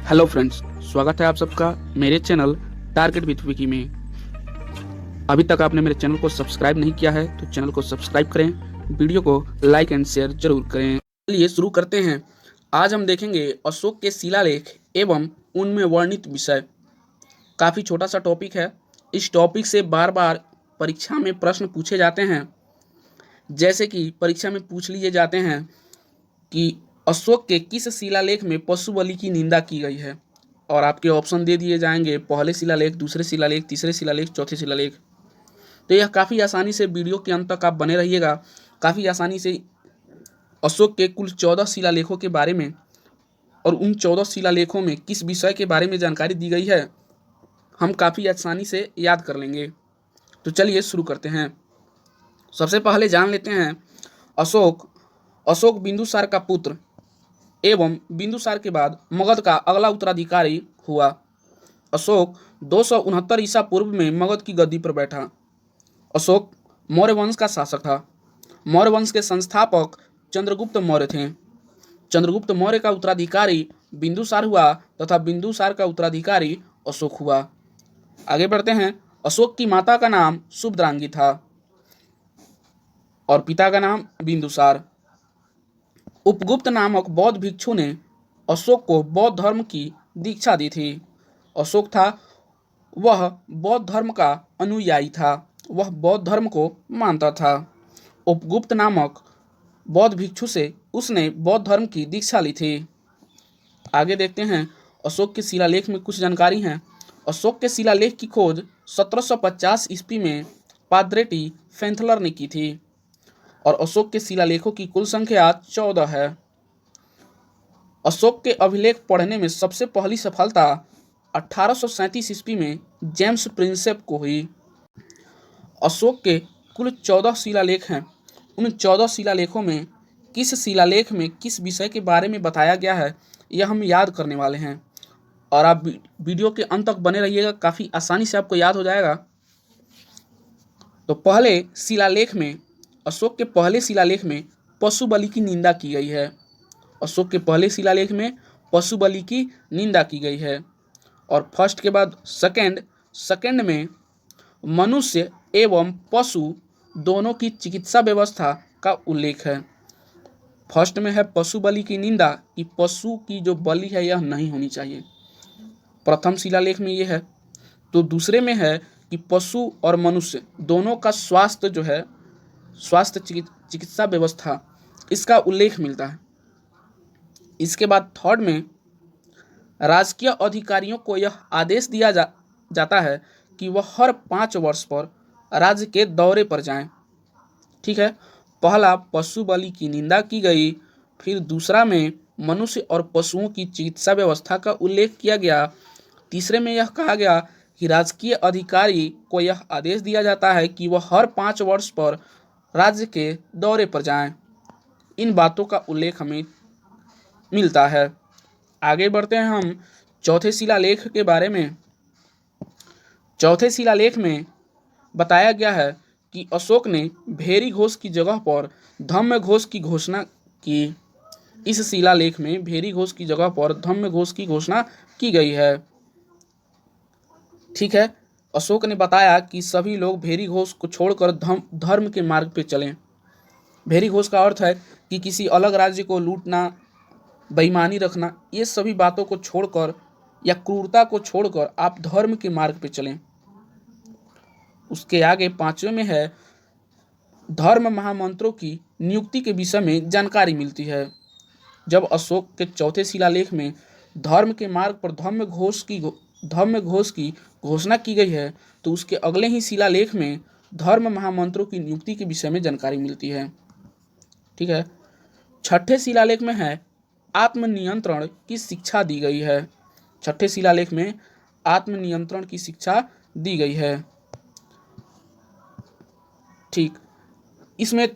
Hello friends, स्वागत है आप सबका मेरे चैनल टारगेट विथ विकी में। अभी तक आपने मेरे चैनल को सब्सक्राइब नहीं किया है तो चैनल को सब्सक्राइब करें, वीडियो को लाइक एंड शेयर जरूर करें। चलिए शुरू करते हैं। आज हम देखेंगे अशोक के शिलालेख एवं उनमें वर्णित विषय। काफ़ी छोटा सा टॉपिक है। इस टॉपिक से बार बार परीक्षा में प्रश्न पूछे जाते हैं। जैसे कि परीक्षा में पूछ लिए जाते हैं कि अशोक के किस शिलालेख में पशु बलि की निंदा की गई है, और आपके ऑप्शन दे दिए जाएंगे पहले शिलालेख, दूसरे शिलालेख, तीसरे शिलालेख, चौथे शिलालेख। तो यह काफ़ी आसानी से वीडियो के अंत तक आप बने रहिएगा। काफ़ी आसानी से अशोक के कुल 14 शिलालेखों के बारे में और उन 14 शिलालेखों में किस विषय के बारे में जानकारी दी गई है हम काफ़ी आसानी से याद कर लेंगे। तो चलिए शुरू करते हैं। सबसे पहले जान लेते हैं अशोक बिंदुसार का पुत्र एवं बिंदुसार के बाद मगध का अगला उत्तराधिकारी हुआ। अशोक 269 ईसा पूर्व में मगध की गद्दी पर बैठा। अशोक मौर्य वंश का शासक था। मौर्य वंश के संस्थापक चंद्रगुप्त मौर्य थे। चंद्रगुप्त मौर्य का उत्तराधिकारी बिंदुसार हुआ तथा बिंदुसार का उत्तराधिकारी अशोक हुआ। आगे बढ़ते हैं। अशोक की माता का नाम सुभद्रांगी था और पिता का नाम बिंदुसार। उपगुप्त नामक बौद्ध भिक्षु ने अशोक को बौद्ध धर्म की दीक्षा दी थी। अशोक था वह बौद्ध धर्म का अनुयायी था। वह बौद्ध धर्म को मानता था। उपगुप्त नामक बौद्ध भिक्षु से उसने बौद्ध धर्म की दीक्षा ली थी। आगे देखते हैं। अशोक के शिलालेख में कुछ जानकारी है। अशोक के शिलालेख की खोज 1750 ईस्वी में पाद्रेटी फेंथलर ने की थी और अशोक के शिलालेखों की कुल संख्या 14 है। अशोक के अभिलेख पढ़ने में सबसे पहली सफलता 1837 ईस्वी में जेम्स प्रिंसेप को हुई। अशोक के कुल 14 शिलालेख हैं। उन 14 शिलालेखों में किस शिलालेख में किस विषय के बारे में बताया गया है यह हम याद करने वाले हैं, और आप वीडियो के अंत तक बने रहिएगा। काफ़ी आसानी से आपको याद हो जाएगा। तो पहले शिलालेख में, अशोक के पहले शिलालेख में पशु बलि की निंदा की गई है। अशोक के पहले शिलालेख में पशु बलि की निंदा की गई है। और फर्स्ट के बाद सेकंड में मनुष्य एवं पशु दोनों की चिकित्सा व्यवस्था का उल्लेख है। फर्स्ट में है पशु बलि की निंदा कि पशु की जो बलि है यह नहीं होनी चाहिए। प्रथम शिलालेख में यह है। तो दूसरे में है कि पशु और मनुष्य दोनों का स्वास्थ्य जो है, स्वास्थ्य चिकित्सा व्यवस्था, इसका उल्लेख मिलता है। इसके बाद थर्ड में राजकीय अधिकारियों को यह आदेश दिया जाता है कि वह हर 5 वर्ष पर राज्य के दौरे पर जाएं। ठीक है। पहला पशु बलि की निंदा की गई, फिर दूसरा में मनुष्य और पशुओं की चिकित्सा व्यवस्था का उल्लेख किया गया, तीसरे में यह कहा गया कि राजकीय अधिकारी को यह आदेश दिया जाता है कि वह हर 5 वर्ष पर राज्य के दौरे पर जाएं। इन बातों का उल्लेख हमें मिलता है। आगे बढ़ते हैं हम चौथे शिलालेख के बारे में। चौथे शिलालेख में बताया गया है कि अशोक ने भेरी घोष की जगह पर धम्म घोष की घोषणा की। इस शिलालेख में भेरी घोष की जगह पर धम्म घोष की घोषणा की गई है। ठीक है। अशोक ने बताया कि सभी लोग भेरी घोष को छोड़कर धर्म के मार्ग पे चलें। भेरी घोष का अर्थ है कि किसी अलग राज्य को लूटना, बेईमानी रखना, ये सभी बातों को छोड़कर या क्रूरता को छोड़कर आप धर्म के मार्ग पे चलें। उसके आगे पांचवें में है धर्म महामंत्रों की नियुक्ति के विषय में जानकारी मिलती है। जब अशोक के चौथे शिलालेख में धर्म के मार्ग पर धम्म घोष की घोषणा की गई है तो उसके अगले ही शिलालेख में धर्म महामंत्रों की नियुक्ति के विषय में जानकारी मिलती है। ठीक है। छठे शिलालेख में है आत्मनियंत्रण की शिक्षा दी गई है। छठे शिलालेख में आत्मनियंत्रण की शिक्षा दी गई है। ठीक। इसमें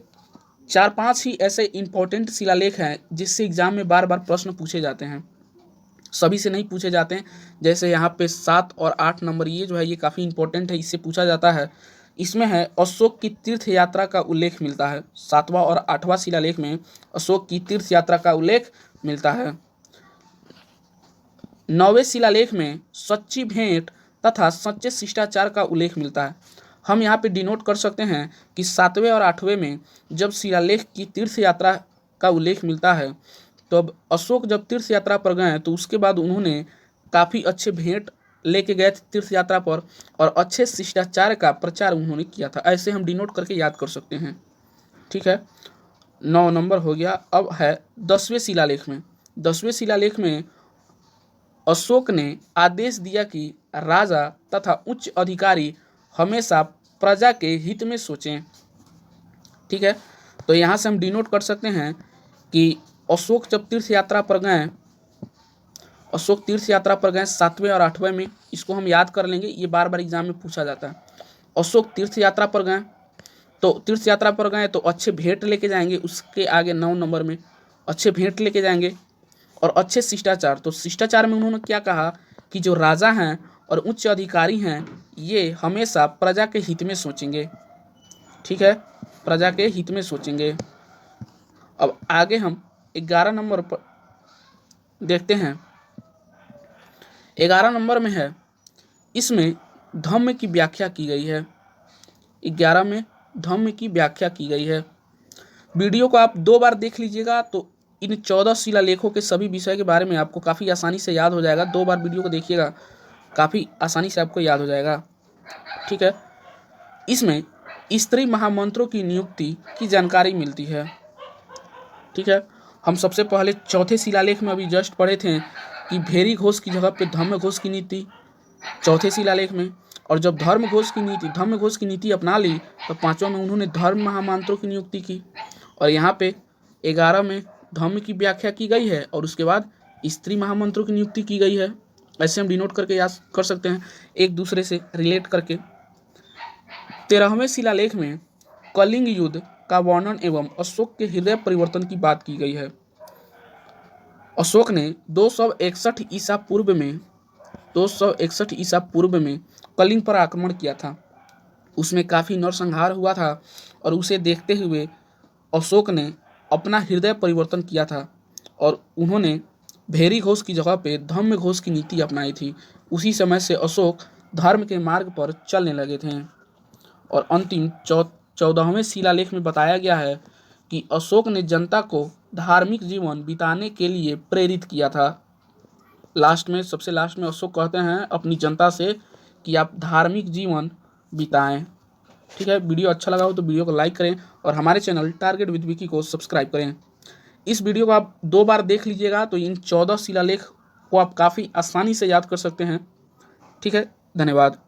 4-5 ही ऐसे इंपॉर्टेंट शिलालेख हैं जिससे एग्जाम में बार बार प्रश्न पूछे जाते हैं। सभी से नहीं पूछे जाते हैं। जैसे यहाँ पे 7 और 8 नंबर, ये जो है ये काफ़ी इंपॉर्टेंट है, इससे पूछा जाता है। इसमें है अशोक की तीर्थ यात्रा का उल्लेख मिलता है। 7वां और 8वां शिलालेख में अशोक की तीर्थ यात्रा का उल्लेख मिलता है। 9वें शिलालेख में सच्ची भेंट तथा सच्चे शिष्टाचार का उल्लेख मिलता है। हम यहाँ पे डिनोट कर सकते हैं कि 7वें और 8वें में जब शिलालेख की तीर्थ यात्रा का उल्लेख मिलता है, तो अब अशोक जब तीर्थ यात्रा पर गए तो उसके बाद उन्होंने काफ़ी अच्छे भेंट लेके गए थे तीर्थ यात्रा पर और अच्छे शिष्टाचार का प्रचार उन्होंने किया था। ऐसे हम डिनोट करके याद कर सकते हैं। ठीक है, 9 नंबर हो गया। अब है 10वें शिलालेख में। 10वें शिलालेख में अशोक ने आदेश दिया कि राजा तथा उच्च अधिकारी हमेशा प्रजा के हित में सोचें। ठीक है, तो यहाँ से हम डिनोट कर सकते हैं कि अशोक जब तीर्थ यात्रा पर गए, अशोक तीर्थ यात्रा पर गए 7वें और 8वें में, इसको हम याद कर लेंगे, ये बार बार एग्जाम में पूछा जाता है। अशोक तीर्थ यात्रा पर गए तो तीर्थ यात्रा पर गए तो अच्छे भेंट लेके जाएंगे, उसके आगे 9 नंबर में अच्छे भेंट लेके जाएंगे और अच्छे शिष्टाचार। तो शिष्टाचार में उन्होंने क्या कहा कि जो राजा हैं और उच्च अधिकारी हैं ये हमेशा प्रजा के हित में सोचेंगे। ठीक है, प्रजा के हित में सोचेंगे। अब आगे हम 11 नंबर पर देखते हैं। 11 नंबर में है, इसमें धम्म की व्याख्या की गई है। 11 में धम्म की व्याख्या की गई है। वीडियो को आप 2 बार देख लीजिएगा तो इन 14 शिलालेखों के सभी विषय के बारे में आपको काफ़ी आसानी से याद हो जाएगा। 2 बार वीडियो को देखिएगा, काफ़ी आसानी से आपको याद हो जाएगा। ठीक है, इसमें स्त्री महामंत्रों की नियुक्ति की जानकारी मिलती है। ठीक है, हम सबसे पहले चौथे शिलालेख में अभी जस्ट पढ़े थे कि भेरी घोष की जगह पे धम्म घोष की नीति, चौथे शिलालेख में। और जब धम्म घोष की नीति अपना ली तो 5वें में उन्होंने धर्म महामंत्रों की नियुक्ति की। और यहाँ पे 11 में धम्म की व्याख्या की गई है और उसके बाद स्त्री महामंत्रों की नियुक्ति की गई है। ऐसे हम डिनोट करके याद कर सकते हैं एक दूसरे से रिलेट करके। 13वें शिलालेख में कलिंग युद्ध का वर्णन एवं अशोक के हृदय परिवर्तन की बात की गई है। अशोक ने 261 ईसा पूर्व में कलिंग पर आक्रमण किया था। उसमें काफ़ी नरसंहार हुआ था और उसे देखते हुए अशोक ने अपना हृदय परिवर्तन किया था और उन्होंने भेरी घोष की जगह पे धम्म घोष की नीति अपनाई थी। उसी समय से अशोक धर्म के मार्ग पर चलने लगे थे। और अंतिम 14वें शिलालेख में बताया गया है कि अशोक ने जनता को धार्मिक जीवन बिताने के लिए प्रेरित किया था। सबसे लास्ट में अशोक कहते हैं अपनी जनता से कि आप धार्मिक जीवन बिताएं। ठीक है, वीडियो अच्छा लगा हो तो वीडियो को लाइक करें और हमारे चैनल टारगेट विद विकी को सब्सक्राइब करें। इस वीडियो को आप 2 बार देख लीजिएगा तो इन 14 शिलालेख को आप काफ़ी आसानी से याद कर सकते हैं। ठीक है, धन्यवाद।